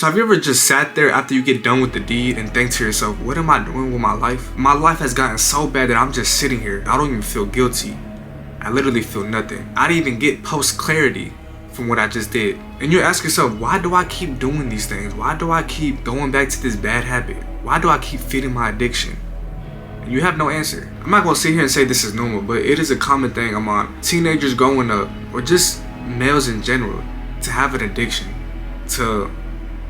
So have you ever just sat there after you get done with the deed and think to yourself, what am I doing with my life? My life has gotten so bad that I'm just sitting here. I don't even feel guilty. I literally feel nothing. I didn't even get post clarity from what I just did. And you ask yourself, why do I keep doing these things? Why do I keep going back to this bad habit? Why do I keep feeding my addiction? And you have no answer. I'm not gonna sit here and say this is normal, but it is a common thing among teenagers growing up, or just males in general, to have an addiction to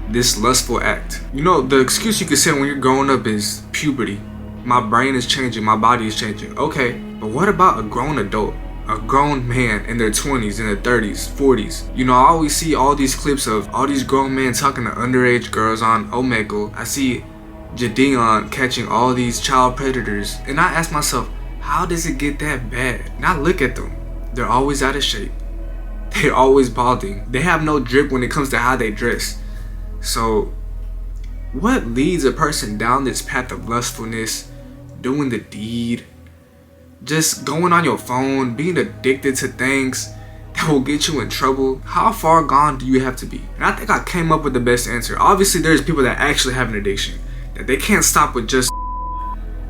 this lustful act. You know, the excuse you could say when you're growing up is puberty. My brain is changing, my body is changing. Okay, but what about a grown adult? A grown man in their 20s, in their 30s, 40s. You know, I always see all these clips of all these grown men talking to underage girls on Omegle. I see Jadeon catching all these child predators. And I ask myself, how does it get that bad? Now look at them. They're always out of shape. They're always balding. They have no drip when it comes to how they dress. So, what leads a person down this path of lustfulness, doing the deed, just going on your phone, being addicted to things that will get you in trouble? How far gone do you have to be? And I think I came up with the best answer. Obviously, there's people that actually have an addiction, that they can't stop with just.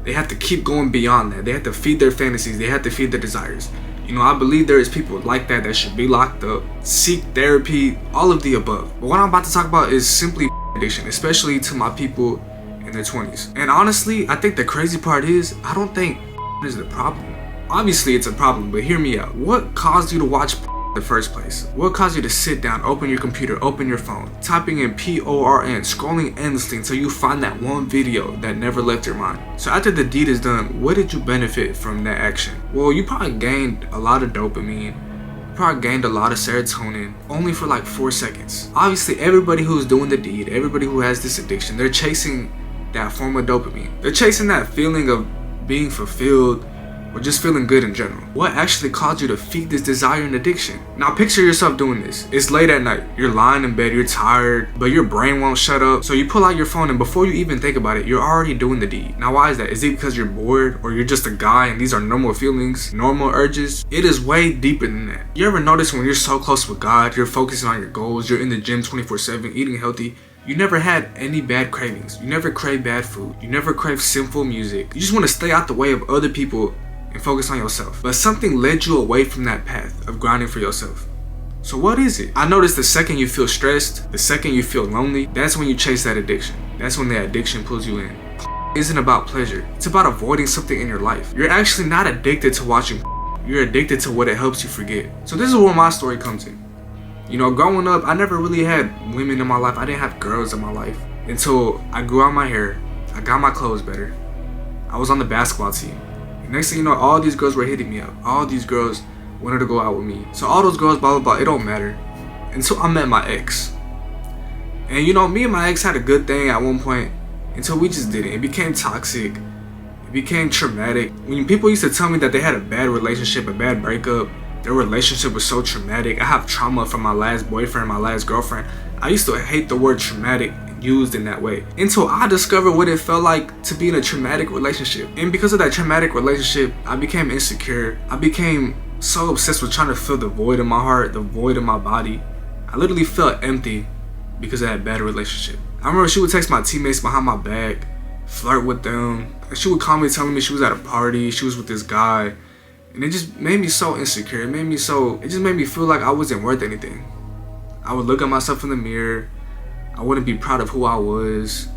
They have to keep going beyond that. They have to feed their fantasies. They have to feed their desires. You know, I believe there is people like that should be locked up, seek therapy, all of the above. But what I'm about to talk about is simply addiction, especially to my people in their 20s. And honestly, I think the crazy part is, I don't think is the problem. Obviously it's a problem, but hear me out. What caused you to watch in the first place? What caused you to sit down, open your computer, open your phone, typing in PORN, scrolling endlessly until you find that one video that never left your mind? So after the deed is done, what did you benefit from that action? Well, you probably gained a lot of dopamine, you probably gained a lot of serotonin, only for like 4 seconds. Obviously everybody who's doing the deed, everybody who has this addiction, they're chasing that form of dopamine. They're chasing that feeling of being fulfilled, or just feeling good in general. What actually caused you to feed this desire and addiction? Now picture yourself doing this. It's late at night, you're lying in bed, you're tired, but your brain won't shut up. So you pull out your phone, and before you even think about it, you're already doing the deed. Now why is that? Is it because you're bored, or you're just a guy and these are normal feelings, normal urges? It is way deeper than that. You ever notice when you're so close with God, you're focusing on your goals, you're in the gym 24/7, eating healthy, you never had any bad cravings. You never crave bad food. You never crave sinful music. You just want to stay out the way of other people and focus on yourself. But something led you away from that path of grinding for yourself. So what is it? I noticed the second you feel stressed, the second you feel lonely, that's when you chase that addiction. That's when the addiction pulls you in. Isn't about pleasure. It's about avoiding something in your life. You're actually not addicted to watching. You're addicted to what it helps you forget. So this is where my story comes in. You know, growing up, I never really had women in my life. I didn't have girls in my life until I grew out my hair. I got my clothes better. I was on the basketball team. Next thing you know, all these girls were hitting me up. All these girls wanted to go out with me. So all those girls, blah, blah, blah, it don't matter. Until I met my ex. And you know, me and my ex had a good thing at one point until we just didn't. It became toxic. It became traumatic. When people used to tell me that they had a bad relationship, a bad breakup, their relationship was so traumatic. I have trauma from my last boyfriend, my last girlfriend. I used to hate the word traumatic used in that way until I discovered what it felt like to be in a traumatic relationship. And because of that traumatic relationship, I became insecure. I became so obsessed with trying to fill the void in my heart, the void in my body. I literally felt empty because of that bad relationship. I remember she would text my teammates behind my back, flirt with them. She would call me telling me she was at a party, she was with this guy. And it just made me so insecure. It just made me feel like I wasn't worth anything. I would look at myself in the mirror. I wouldn't be proud of who I was.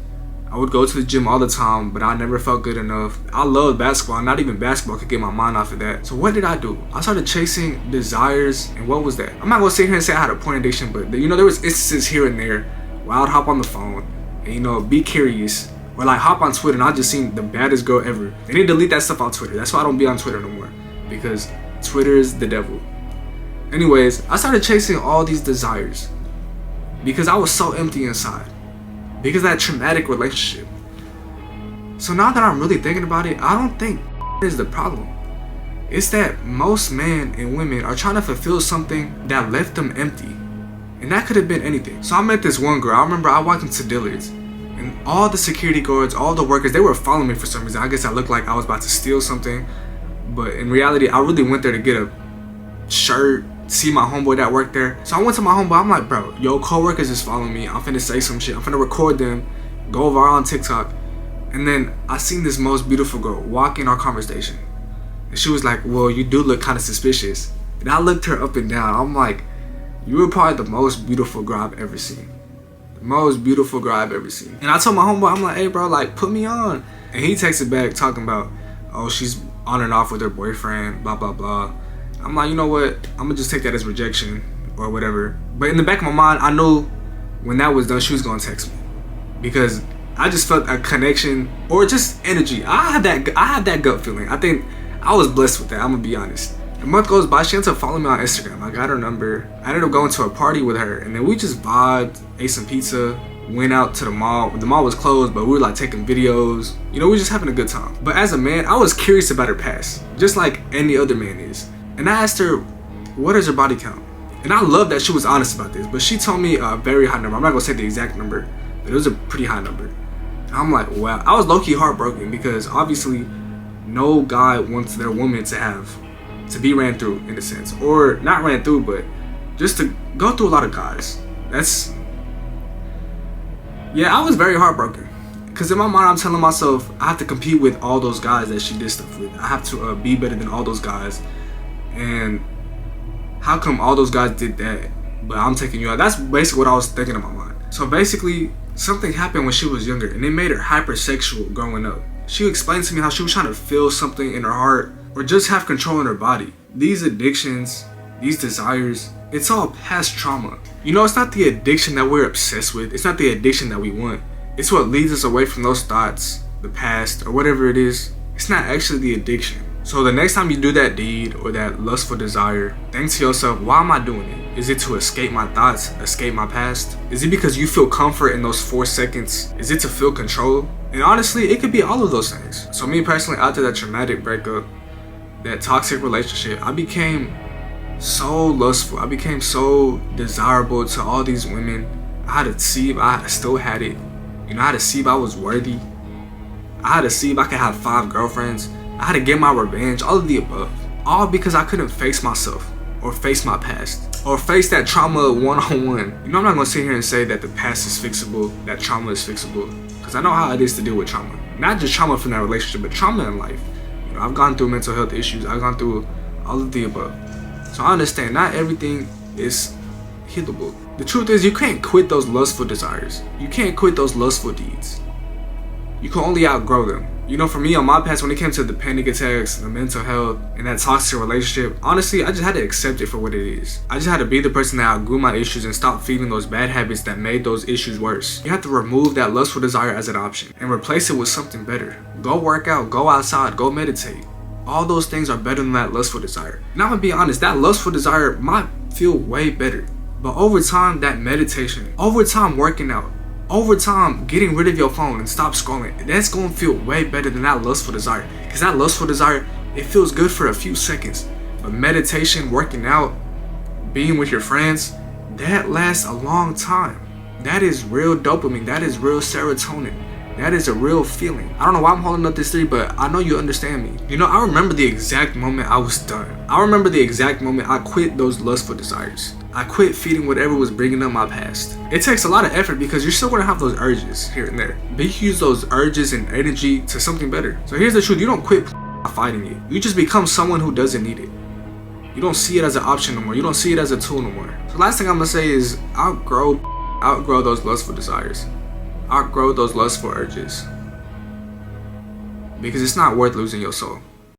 I would go to the gym all the time, but I never felt good enough. I loved basketball. Not even basketball could get my mind off of that. So what did I do? I started chasing desires, and what was that? I'm not gonna sit here and say I had a porn addiction, but you know, there was instances here and there where I would hop on the phone and, you know, be curious, or like hop on Twitter and I just seen the baddest girl ever. They need to delete that stuff on Twitter. That's why I don't be on Twitter no more, because Twitter is the devil. Anyways, I started chasing all these desires because I was so empty inside, because of that traumatic relationship. So now that I'm really thinking about it, I don't think is the problem. It's that most men and women are trying to fulfill something that left them empty. And that could have been anything. So I met this one girl. I remember I walked into Dillard's, and all the security guards, all the workers, they were following me for some reason. I guess I looked like I was about to steal something, but in reality, I really went there to get a shirt, see my homeboy that worked there. So I went to my homeboy. I'm like, bro, your coworkers is following me. I'm finna say some shit. I'm finna record them, go viral on TikTok. And then I seen this most beautiful girl walk in our conversation. And she was like, well, you do look kind of suspicious. And I looked her up and down. I'm like, you were probably the most beautiful girl I've ever seen. The most beautiful girl I've ever seen. And I told my homeboy, I'm like, hey bro, like put me on. And he texted back talking about, oh, she's on and off with her boyfriend, blah, blah, blah. I'm like, you know what? I'm gonna just take that as rejection or whatever. But in the back of my mind, I knew when that was done, she was gonna text me. Because I just felt a connection or just energy. I had that gut feeling. I think I was blessed with that, I'm gonna be honest. A month goes by, she ends up following me on Instagram. I got her number. I ended up going to a party with her, and then we just vibed, ate some pizza, went out to the mall. The mall was closed, but we were like taking videos. You know, we were just having a good time. But as a man, I was curious about her past, just like any other man is. And I asked her, what is her body count? And I love that she was honest about this, but she told me a very high number. I'm not gonna say the exact number, but it was a pretty high number. And I'm like, wow. I was low-key heartbroken because obviously no guy wants their woman to be ran through, in a sense, or not ran through, but just to go through a lot of guys. Yeah, I was very heartbroken because in my mind I'm telling myself I have to compete with all those guys that she did stuff with. I have to be better than all those guys, and how come all those guys did that but I'm taking you out? That's basically what I was thinking in my mind. So basically something happened when she was younger and it made her hypersexual growing up. She explained to me how she was trying to feel something in her heart or just have control in her body. These addictions, these desires, it's all past trauma. You know, it's not the addiction that we're obsessed with. It's not the addiction that we want. It's what leads us away from those thoughts, the past, or whatever it is. It's not actually the addiction. So the next time you do that deed or that lustful desire, think to yourself, why am I doing it? Is it to escape my thoughts, escape my past? Is it because you feel comfort in those 4 seconds? Is it to feel control? And honestly, it could be all of those things. So me personally, after that traumatic breakup, that toxic relationship, I became so lustful. I became so desirable to all these women. I had to see if I still had it. You know, I had to see if I was worthy. I had to see if I could have 5 girlfriends. I had to get my revenge, all of the above. All because I couldn't face myself or face my past or face that trauma one-on-one. You know, I'm not gonna sit here and say that the past is fixable, that trauma is fixable, because I know how it is to deal with trauma. Not just trauma from that relationship, but trauma in life. You know, I've gone through mental health issues. I've gone through all of the above. So I understand not everything is healable. The truth is you can't quit those lustful desires. You can't quit those lustful deeds. You can only outgrow them. You know, for me on my past, when it came to the panic attacks, the mental health, and that toxic relationship, honestly, I just had to accept it for what it is. I just had to be the person that outgrew my issues and stop feeding those bad habits that made those issues worse. You have to remove that lustful desire as an option and replace it with something better. Go work out, go outside, go meditate. All those things are better than that lustful desire. And I'm gonna be honest, that lustful desire might feel way better. But over time, that meditation, over time working out, over time getting rid of your phone and stop scrolling, that's gonna feel way better than that lustful desire. Because that lustful desire, it feels good for a few seconds. But meditation, working out, being with your friends, that lasts a long time. That is real dopamine, that is real serotonin. That is a real feeling. I don't know why I'm holding up this theory, but I know you understand me. You know, I remember the exact moment I was done. I remember the exact moment I quit those lustful desires. I quit feeding whatever was bringing up my past. It takes a lot of effort because you're still gonna have those urges here and there. But you can use those urges and energy to something better. So here's the truth, you don't quit fighting it. You just become someone who doesn't need it. You don't see it as an option no more. You don't see it as a tool no more. So last thing I'm gonna say is outgrow those lustful desires. Outgrow those lustful urges, because it's not worth losing your soul.